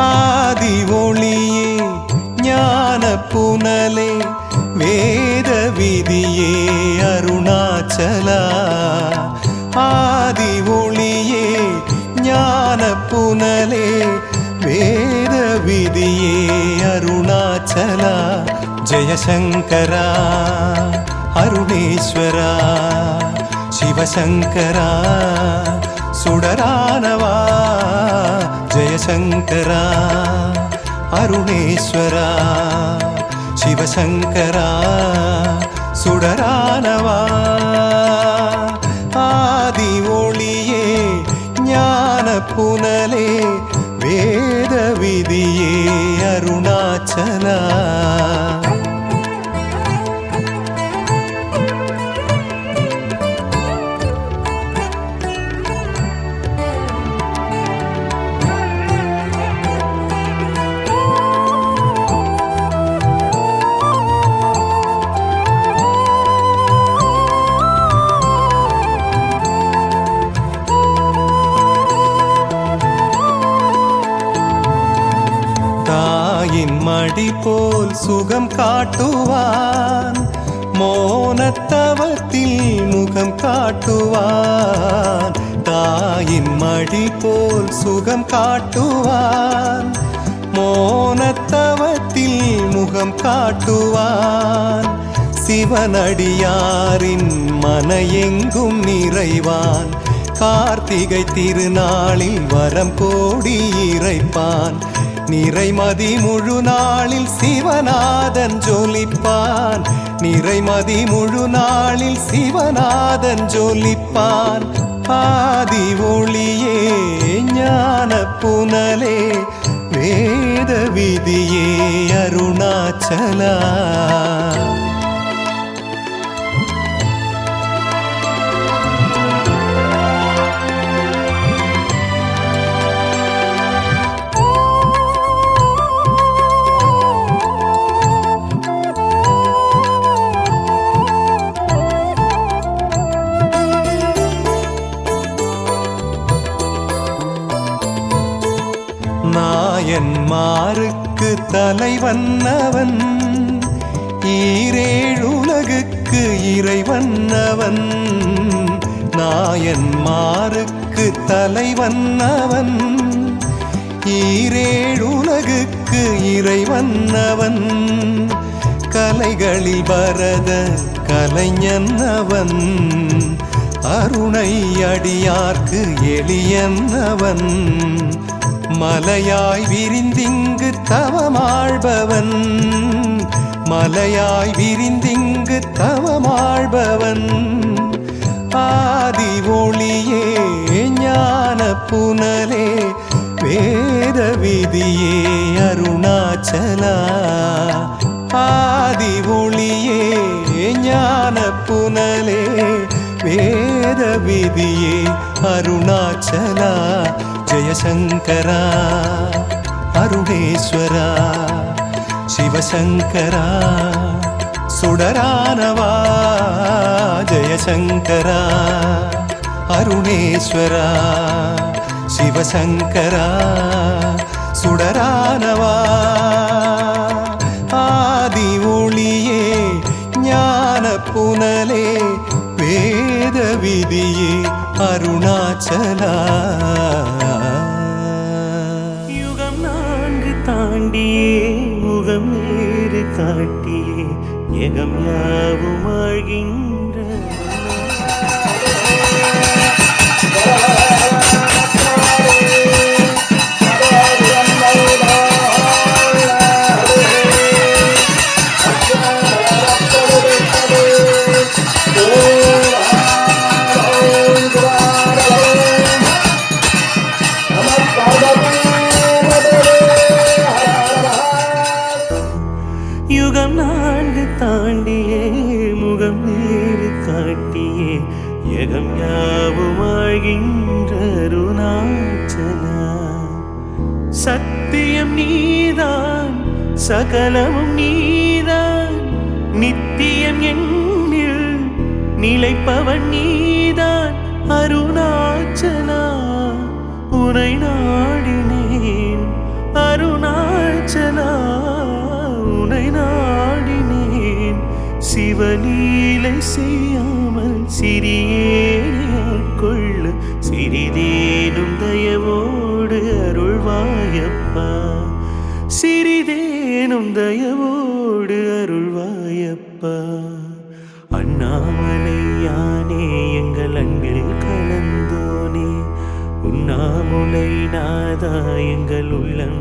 ஆதி ஒளியே ஞான புனலே வேத விதியே அருணாச்சலா ஆதி ஒளியே ஞான புனலே வேத விதியே அருணாச்சலா ஜெயசங்கரா அருணேஸ்வரா சிவசங்கரா சுடரானவா ஜெயசங்கரா அருணேஸ்வரா சிவசங்கரா சுடரானவா ஆதி ஒளியே ஞான புனலே வேத விதியே அருணாச்சலா மடி போல் சுகம் காட்டுவான் மோனத்தவத்தில் முகம் காட்டுவான் தாயின் மடி போல் சுகம் காட்டுவான் மோனத்தவத்தில் முகம் காட்டுவான் சிவனடியாரின் மன எங்கும் நிறைவான் கார்த்திகை திருநாளில் வரம் கோடி இறைப்பான் நிறைமதி முழு நாளில் சிவநாதன் ஜொலிப்பான் நிறைமதி முழு நாளில் சிவநாதன் ஜொலிப்பான் ஆதி ஒளியே ஞான புனலே வேத விதியே அருணாச்சலா நாயன்மாருக்கு தலைவன்னவன் ஈரேழுலகுக்கு இறைவன்னவன் நாயன்மாருக்கு தலைவன்னவன் ஈரேழுலகுக்கு இறைவன்னவன் கலைகளில் பரத கலைஞன்னவன் அருணை அடியார்க்கு எளியன்னவன் மலையாய் விரிந்திங்கு தவமாழ்பவன் மலையாய் விரிந்திங்கு தவமாழ்பவன் ஆதி ஒளியே ஞான புனலே வேத விதியே அருணாச்சலா ஆதி ஒளியே ஞான புனலே வேத விதியே அருணாச்சலா ஜெயசங்கரா அருணேஸ்வரா சிவசங்கரா சுடரானவா ஜெயசங்கரா அருணேஸ்வரா சிவசங்கரா சுடரானவா ஆதி ஒளியே ஞான புனலே வேத விதியே அருணாச்சலா யுகம் 4 தாண்டியே முகம் நேரு காட்டியே ஏகம் யாவும் ஆழ்கின்ற யுகம் 4 தாண்டியே முகம் நேரு காட்டியே ஏகம் யாவும் ஆழ்கின்ற அருணாச்சலா சத்தியம் நீதான் சகலமும் நீதான் நித்தியம் என்னில் நிலைப்பவன் நீதான் அருணாச்சலா உனை நாடினேன் சிவலீலை செய்யாமல் சிறியேனையாட்கொள்ள சிறிதேனும் தயவோடு அருள்வாயப்பா, சிறிதேனும் தயவோடு அருள்வாயப்பா. அண்ணாமலை யானே எங்கள் அன்பில் கலந்தோனே, உண்ணாமுலை நாதா எங்கள் உள்ளம்